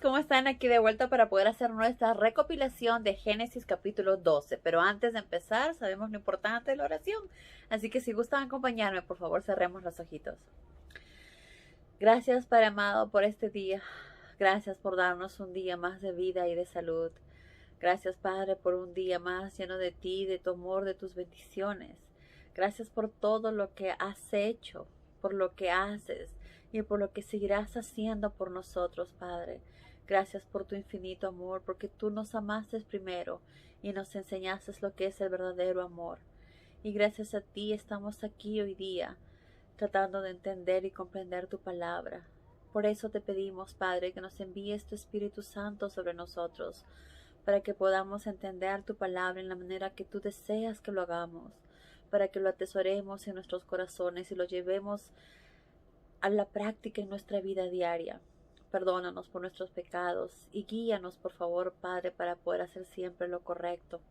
¿Cómo están? Aquí de vuelta para poder hacer nuestra recopilación de Génesis capítulo 12. Pero antes de empezar, sabemos lo importante de la oración. Así que si gustan acompañarme, por favor, cerremos los ojitos. Gracias, Padre amado, por este día. Gracias por darnos un día más de vida y de salud. Gracias, Padre, por un día más lleno de ti, de tu amor, de tus bendiciones. Gracias por todo lo que has hecho, por lo que haces y por lo que seguirás haciendo por nosotros, Padre. Gracias por tu infinito amor, porque tú nos amaste primero y nos enseñaste lo que es el verdadero amor. Y gracias a ti estamos aquí hoy día, tratando de entender y comprender tu palabra. Por eso te pedimos, Padre, que nos envíes tu Espíritu Santo sobre nosotros, para que podamos entender tu palabra en la manera que tú deseas que lo hagamos, para que lo atesoremos en nuestros corazones y lo llevemos a la práctica en nuestra vida diaria. Perdónanos por nuestros pecados y guíanos, por favor, Padre, para poder hacer siempre lo correcto,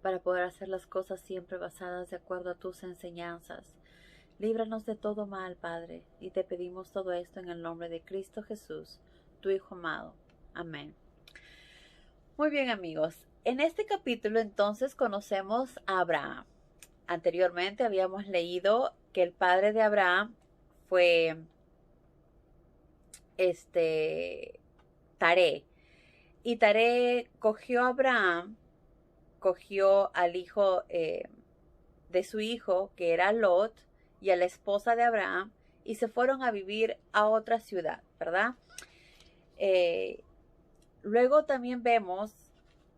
para poder hacer las cosas siempre basadas de acuerdo a tus enseñanzas. Líbranos de todo mal, Padre, y te pedimos todo esto en el nombre de Cristo Jesús, tu Hijo amado. Amén. Muy bien, amigos. En este capítulo entonces conocemos a Abraham. Anteriormente habíamos leído que el padre de Abraham fue Taré. Y Taré cogió a Abraham, cogió al hijo de su hijo, que era Lot, y a la esposa de Abraham, y se fueron a vivir a otra ciudad, ¿verdad? Luego también vemos,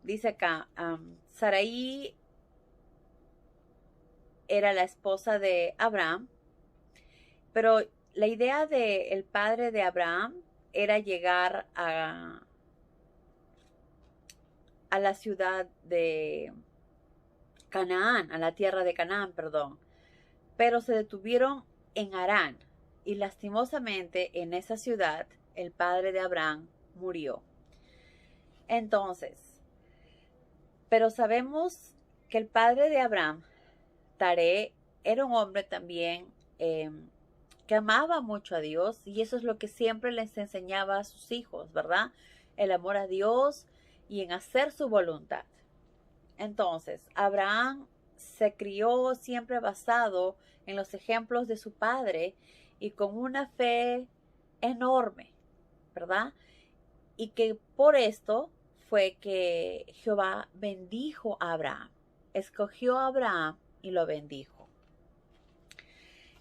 dice acá, Sarai era la esposa de Abraham, pero la idea del padre de Abraham era llegar a la ciudad de Canaán, a la tierra de Canaán, perdón. Pero se detuvieron en Harán y lastimosamente en esa ciudad el padre de Abraham murió. Entonces, pero sabemos que el padre de Abraham, Taré, era un hombre también que amaba mucho a Dios, y eso es lo que siempre les enseñaba a sus hijos, ¿verdad? El amor a Dios y en hacer su voluntad. Entonces, Abraham se crió siempre basado en los ejemplos de su padre y con una fe enorme, ¿verdad? Y que por esto fue que Jehová bendijo a Abraham, escogió a Abraham y lo bendijo.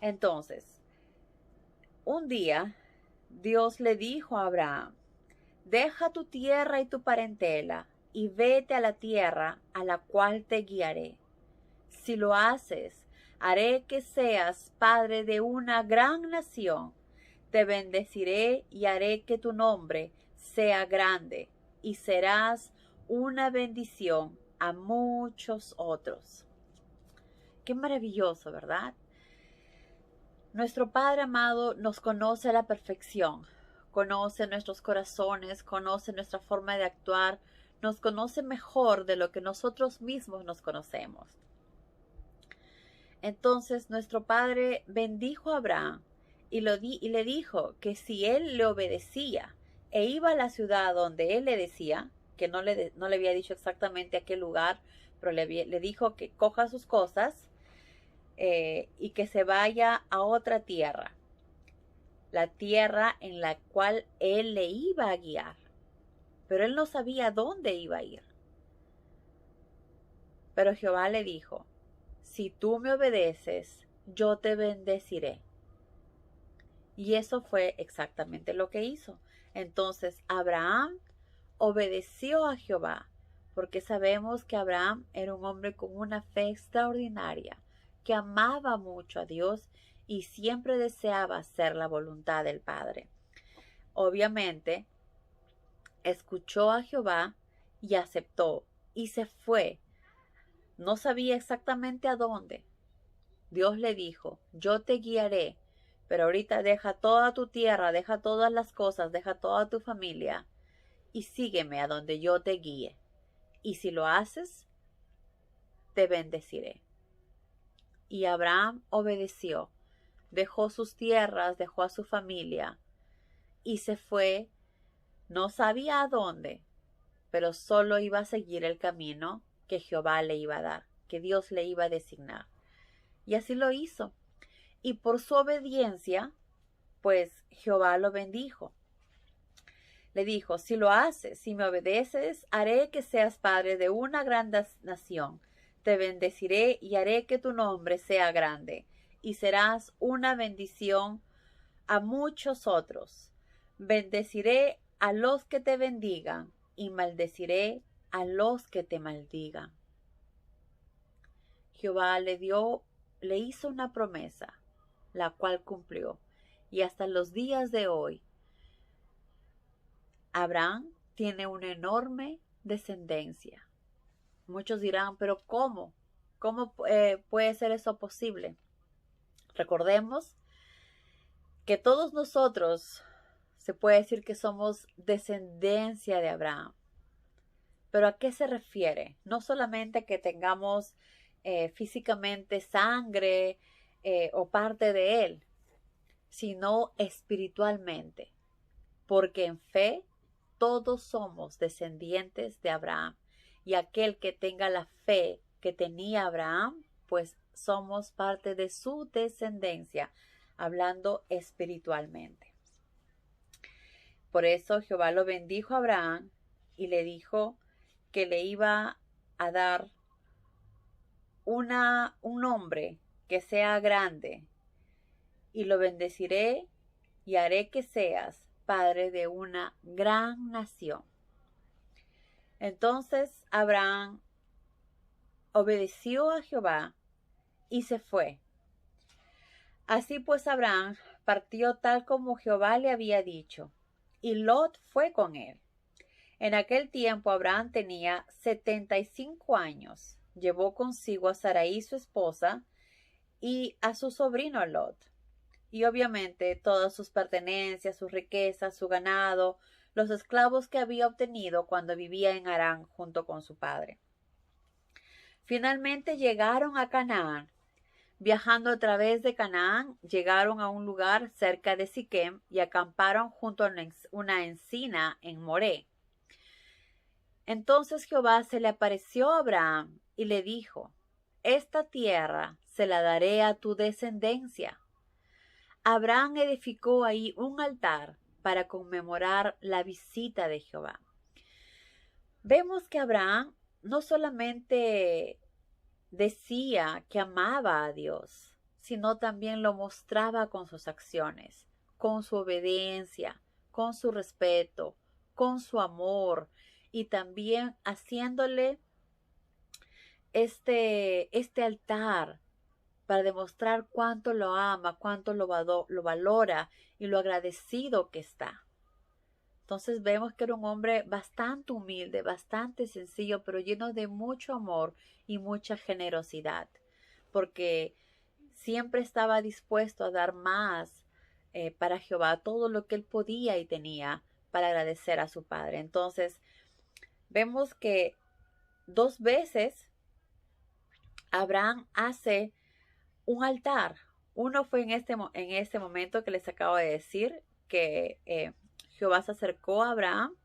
Entonces, un día Dios le dijo a Abraham: deja tu tierra y tu parentela y vete a la tierra a la cual te guiaré. Si lo haces, haré que seas padre de una gran nación. Te bendeciré y haré que tu nombre sea grande y serás una bendición a muchos otros. Qué maravilloso, ¿verdad? Nuestro Padre amado nos conoce a la perfección, conoce nuestros corazones, conoce nuestra forma de actuar, nos conoce mejor de lo que nosotros mismos nos conocemos. Entonces nuestro Padre bendijo a Abraham y le dijo que si él le obedecía e iba a la ciudad donde él le decía, que no le había dicho exactamente a qué lugar, pero le dijo que coja sus cosas y que se vaya a otra tierra, la tierra en la cual él le iba a guiar. Pero él no sabía dónde iba a ir. Pero Jehová le dijo: si tú me obedeces, yo te bendeciré. Y eso fue exactamente lo que hizo. Entonces Abraham obedeció a Jehová, porque sabemos que Abraham era un hombre con una fe extraordinaria, que amaba mucho a Dios y siempre deseaba hacer la voluntad del Padre. Obviamente, escuchó a Jehová y aceptó y se fue. No sabía exactamente a dónde. Dios le dijo: yo te guiaré, pero ahorita deja toda tu tierra, deja todas las cosas, deja toda tu familia y sígueme a donde yo te guíe. Y si lo haces, te bendeciré. Y Abraham obedeció, dejó sus tierras, dejó a su familia y se fue No sabía a dónde, pero solo iba a seguir el camino que Jehová le iba a dar, que Dios le iba a designar. Y así lo hizo. Y por su obediencia, pues Jehová lo bendijo. Le dijo, si lo haces, si me obedeces, haré que seas padre de una gran nación. Te bendeciré y haré que tu nombre sea grande, y serás una bendición a muchos otros. Bendeciré a los que te bendigan, y maldeciré a los que te maldigan. Jehová le hizo una promesa, la cual cumplió. Y hasta los días de hoy, Abraham tiene una enorme descendencia. Muchos dirán, pero ¿cómo? ¿Cómo puede ser eso posible? Recordemos que todos nosotros se puede decir que somos descendencia de Abraham. ¿Pero a qué se refiere? No solamente que tengamos físicamente sangre o parte de él, sino espiritualmente. Porque en fe todos somos descendientes de Abraham. Y aquel que tenga la fe que tenía Abraham, pues somos parte de su descendencia, hablando espiritualmente. Por eso Jehová lo bendijo a Abraham y le dijo que le iba a dar un hombre que sea grande, y lo bendeciré y haré que seas padre de una gran nación. Entonces Abraham obedeció a Jehová y se fue. Así pues Abraham partió tal como Jehová le había dicho, y Lot fue con él. En aquel tiempo Abraham tenía 75 años. Llevó consigo a Sarai su esposa y a su sobrino Lot. Y obviamente todas sus pertenencias, sus riquezas, su ganado, los esclavos que había obtenido cuando vivía en Harán junto con su padre. Finalmente llegaron a Canaán. Viajando a través de Canaán, llegaron a un lugar cerca de Siquem y acamparon junto a una encina en Moré. Entonces Jehová se le apareció a Abraham y le dijo, esta tierra se la daré a tu descendencia. Abraham edificó ahí un altar para conmemorar la visita de Jehová. Vemos que Abraham no solamente decía que amaba a Dios, sino también lo mostraba con sus acciones, con su obediencia, con su respeto, con su amor, y también haciéndole este altar para demostrar cuánto lo ama, cuánto lo valora y lo agradecido que está. Entonces vemos que era un hombre bastante humilde, bastante sencillo, pero lleno de mucho amor y mucha generosidad, porque siempre estaba dispuesto a dar más para Jehová, todo lo que él podía y tenía para agradecer a su padre. Entonces vemos que 2 veces Abraham hace un altar. Uno fue en este momento que les acabo de decir, que Jehová se acercó a Abraham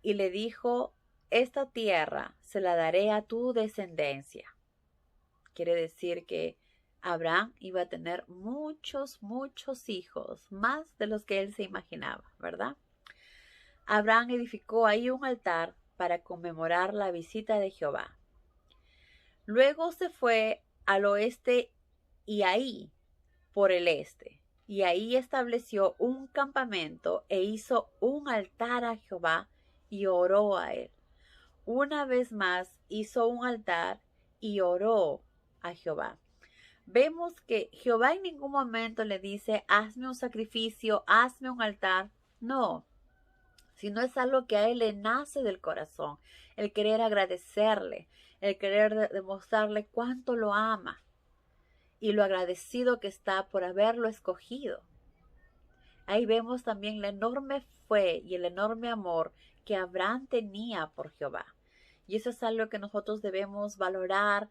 y le dijo, esta tierra se la daré a tu descendencia. Quiere decir que Abraham iba a tener muchos, muchos hijos, más de los que él se imaginaba, ¿verdad? Abraham edificó ahí un altar para conmemorar la visita de Jehová. Luego se fue al oeste y ahí por el este, y ahí estableció un campamento e hizo un altar a Jehová y oró a él. Una vez más hizo un altar y oró a Jehová. Vemos que Jehová en ningún momento le dice, hazme un sacrificio, hazme un altar. No, sino es algo que a él le nace del corazón, el querer agradecerle, el querer demostrarle cuánto lo ama y lo agradecido que está por haberlo escogido. Ahí vemos también la enorme fe y el enorme amor que Abraham tenía por Jehová. Y eso es algo que nosotros debemos valorar,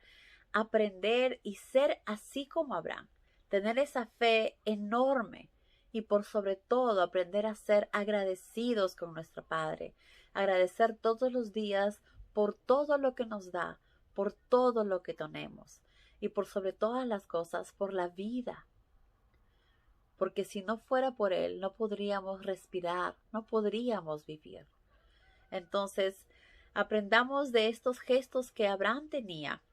aprender y ser así como Abraham. Tener esa fe enorme y por sobre todo aprender a ser agradecidos con nuestro Padre. Agradecer todos los días por todo lo que nos da, por todo lo que tenemos y por sobre todas las cosas por la vida. Porque si no fuera por Él no podríamos respirar, no podríamos vivir. Entonces, aprendamos de estos gestos que Abraham tenía.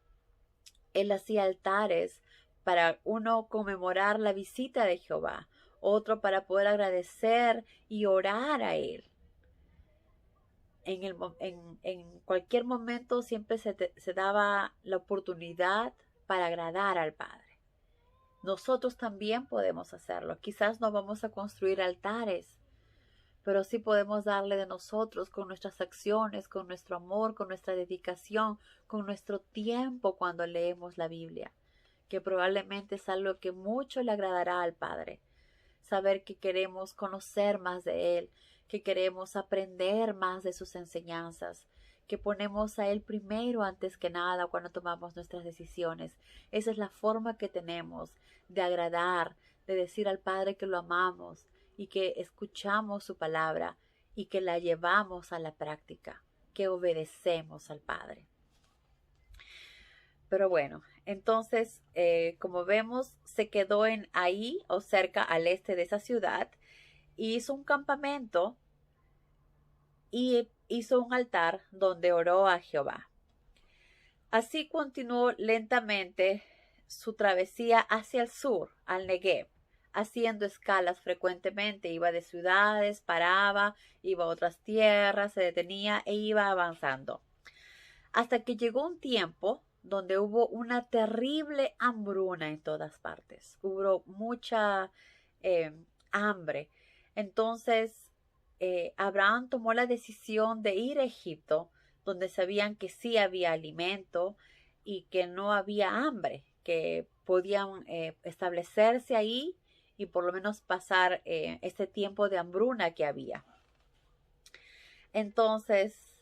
Él hacía altares para uno conmemorar la visita de Jehová, otro para poder agradecer y orar a Él. En cualquier momento siempre se daba la oportunidad para agradar al Padre. Nosotros también podemos hacerlo. Quizás no vamos a construir altares, pero sí podemos darle de nosotros con nuestras acciones, con nuestro amor, con nuestra dedicación, con nuestro tiempo cuando leemos la Biblia, que probablemente es algo que mucho le agradará al Padre. Saber que queremos conocer más de Él, que queremos aprender más de sus enseñanzas, que ponemos a Él primero antes que nada cuando tomamos nuestras decisiones. Esa es la forma que tenemos de agradar, de decir al Padre que lo amamos y que escuchamos su palabra y que la llevamos a la práctica, que obedecemos al Padre. Pero bueno, entonces, como vemos, se quedó ahí o cerca al este de esa ciudad, hizo un campamento y hizo un altar donde oró a Jehová. Así continuó lentamente su travesía hacia el sur, al Negev, haciendo escalas frecuentemente. Iba de ciudades, paraba, iba a otras tierras, se detenía e iba avanzando. Hasta que llegó un tiempo donde hubo una terrible hambruna en todas partes. Hubo mucha hambre. Entonces, Abraham tomó la decisión de ir a Egipto, donde sabían que sí había alimento y que no había hambre, que podían establecerse ahí y por lo menos pasar este tiempo de hambruna que había. Entonces,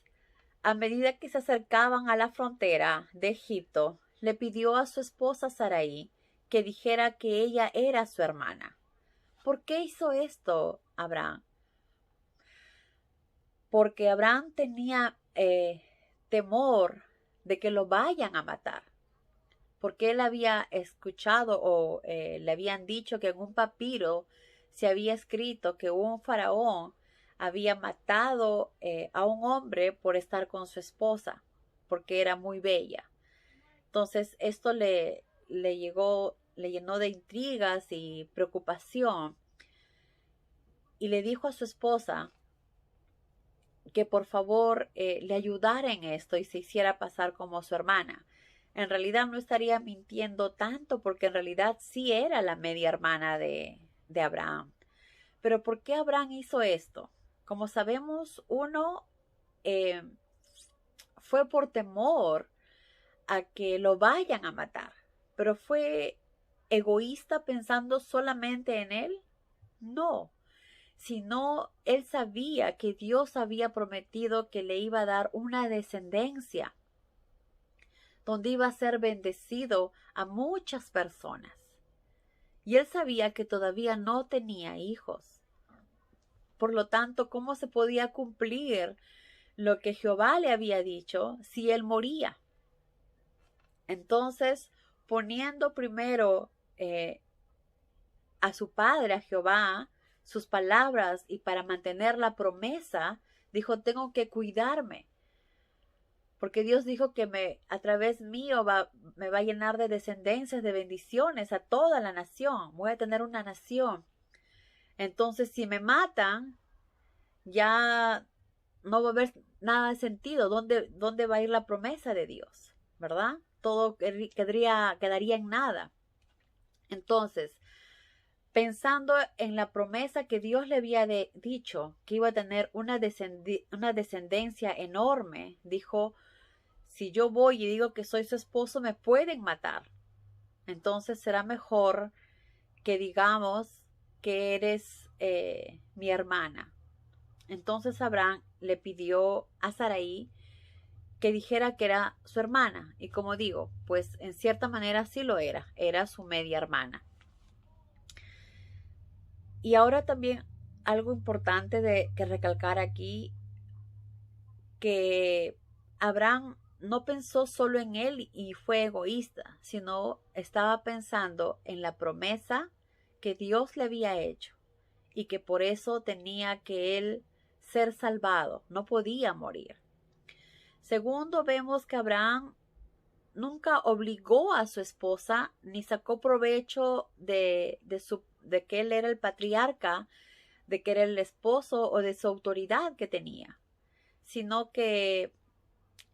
a medida que se acercaban a la frontera de Egipto, le pidió a su esposa Sarai que dijera que ella era su hermana. ¿Por qué hizo esto Abraham? Porque Abraham tenía temor de que lo vayan a matar. Porque él había escuchado o le habían dicho que en un papiro se había escrito que un faraón había matado a un hombre por estar con su esposa, porque era muy bella. Entonces esto le llenó de intrigas y preocupación y le dijo a su esposa que por favor le ayudara en esto y se hiciera pasar como su hermana. En realidad no estaría mintiendo tanto porque en realidad sí era la media hermana de Abraham. Pero ¿por qué Abraham hizo esto? Como sabemos, uno fue por temor a que lo vayan a matar, pero fue egoísta pensando solamente en él. No, sino él sabía que Dios había prometido que le iba a dar una descendencia donde iba a ser bendecido a muchas personas. Y él sabía que todavía no tenía hijos. Por lo tanto, ¿cómo se podía cumplir lo que Jehová le había dicho si él moría? Entonces, poniendo primero a su padre, a Jehová, sus palabras y para mantener la promesa, dijo, tengo que cuidarme. Porque Dios dijo que a través mío me va a llenar de descendencias, de bendiciones a toda la nación. Voy a tener una nación. Entonces, si me matan, ya no va a haber nada de sentido. ¿Dónde va a ir la promesa de Dios? ¿Verdad? Todo quedaría en nada. Entonces, pensando en la promesa que Dios le había dicho, que iba a tener una descendencia enorme, dijo, si yo voy y digo que soy su esposo, me pueden matar. Entonces será mejor que digamos que eres mi hermana. Entonces Abraham le pidió a Sarai que dijera que era su hermana. Y como digo, pues en cierta manera sí lo era su media hermana. Y ahora también algo importante de que recalcar aquí, que Abraham no pensó solo en él y fue egoísta, sino estaba pensando en la promesa que Dios le había hecho y que por eso tenía que él ser salvado, no podía morir. Segundo, vemos que Abraham nunca obligó a su esposa ni sacó provecho de que él era el patriarca, de que era el esposo o de su autoridad que tenía, sino que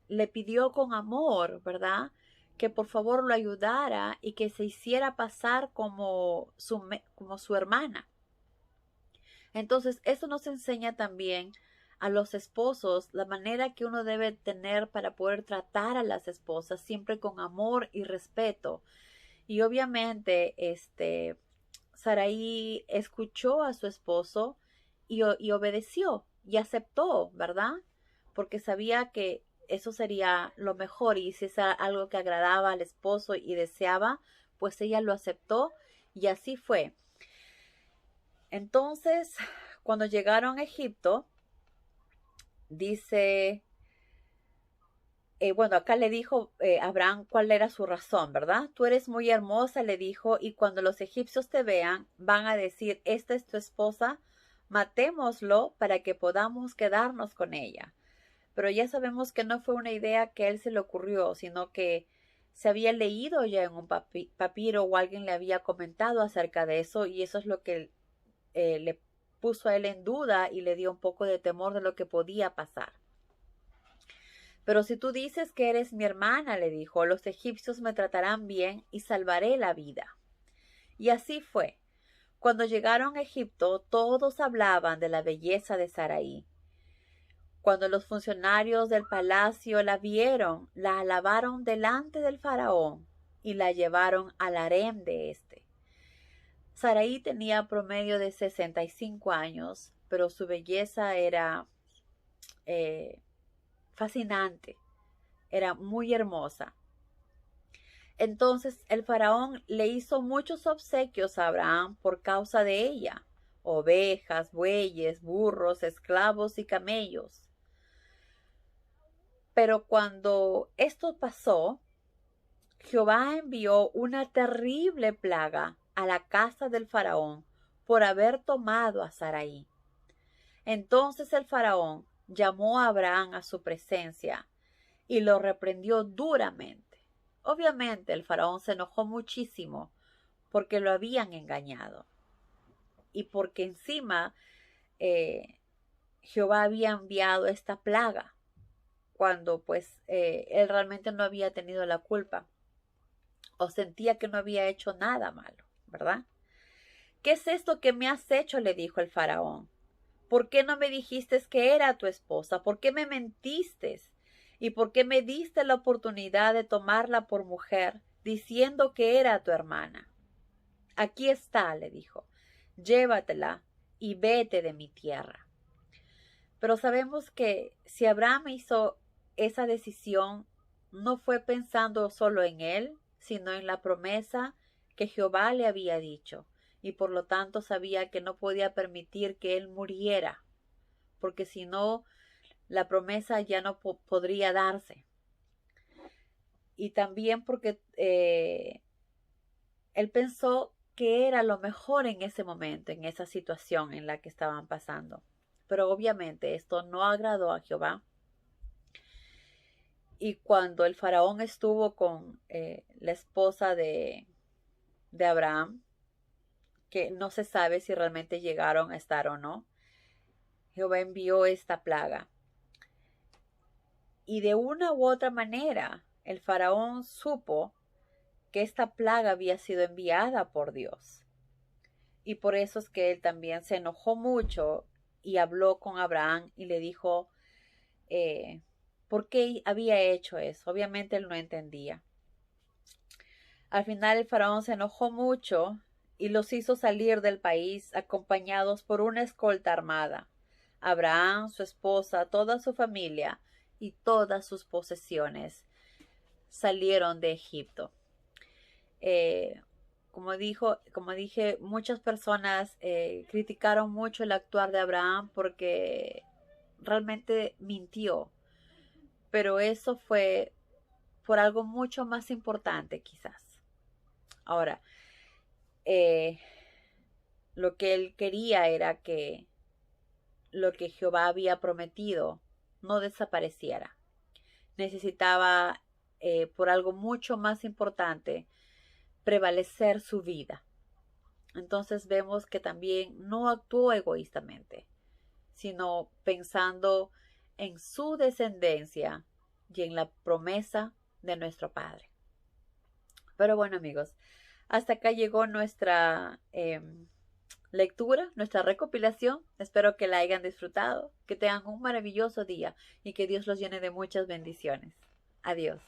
le pidió con amor, ¿verdad? Que por favor lo ayudara y que se hiciera pasar como su hermana. Entonces, eso nos enseña también a los esposos la manera que uno debe tener para poder tratar a las esposas siempre con amor y respeto. Y obviamente, Saraí escuchó a su esposo y obedeció y aceptó, ¿verdad? Porque sabía que eso sería lo mejor y si es algo que agradaba al esposo y deseaba, pues ella lo aceptó y así fue. Entonces, cuando llegaron a Egipto, dice, bueno, acá le dijo Abraham cuál era su razón, ¿verdad? Tú eres muy hermosa, le dijo, y cuando los egipcios te vean, van a decir, esta es tu esposa, matémoslo para que podamos quedarnos con ella. Pero ya sabemos que no fue una idea que a él se le ocurrió, sino que se había leído ya en un papiro o alguien le había comentado acerca de eso y eso es lo que le puso a él en duda y le dio un poco de temor de lo que podía pasar. Pero si tú dices que eres mi hermana, le dijo, los egipcios me tratarán bien y salvaré la vida. Y así fue. Cuando llegaron a Egipto, todos hablaban de la belleza de Saraí. Cuando los funcionarios del palacio la vieron, la alabaron delante del faraón y la llevaron al harén de éste. Saraí tenía promedio de 65 años, pero su belleza era fascinante, era muy hermosa. Entonces el faraón le hizo muchos obsequios a Abraham por causa de ella, ovejas, bueyes, burros, esclavos y camellos. Pero cuando esto pasó, Jehová envió una terrible plaga a la casa del faraón por haber tomado a Saraí. Entonces el faraón llamó a Abraham a su presencia y lo reprendió duramente. Obviamente el faraón se enojó muchísimo porque lo habían engañado y porque encima Jehová había enviado esta plaga cuando pues él realmente no había tenido la culpa o sentía que no había hecho nada malo, ¿verdad? ¿Qué es esto que me has hecho?, le dijo el faraón. ¿Por qué no me dijiste que era tu esposa? ¿Por qué me mentiste? ¿Y por qué me diste la oportunidad de tomarla por mujer, diciendo que era tu hermana? Aquí está, le dijo, llévatela y vete de mi tierra. Pero sabemos que si Abraham hizo esa decisión, no fue pensando solo en él, sino en la promesa que Jehová le había dicho, y por lo tanto sabía que no podía permitir que él muriera, porque si no, la promesa ya no podría darse. Y también porque él pensó que era lo mejor en ese momento, en esa situación en la que estaban pasando. Pero obviamente esto no agradó a Jehová. Y cuando el faraón estuvo con la esposa de Abraham, que no se sabe si realmente llegaron a estar o no, Jehová envió esta plaga. Y de una u otra manera, el faraón supo que esta plaga había sido enviada por Dios. Y por eso es que él también se enojó mucho y habló con Abraham y le dijo por qué había hecho eso. Obviamente él no entendía. Al final el faraón se enojó mucho y los hizo salir del país acompañados por una escolta armada. Abraham, su esposa, toda su familia y todas sus posesiones salieron de Egipto. como dije, muchas personas criticaron mucho el actuar de Abraham porque realmente mintió, pero eso fue por algo mucho más importante quizás. Ahora, eh, lo que él quería era que lo que Jehová había prometido no desapareciera. Necesitaba, por algo mucho más importante, prevalecer su vida. Entonces vemos que también no actuó egoístamente, sino pensando en su descendencia y en la promesa de nuestro Padre. Pero bueno, amigos, hasta acá llegó nuestra lectura, nuestra recopilación. Espero que la hayan disfrutado, que tengan un maravilloso día y que Dios los llene de muchas bendiciones. Adiós.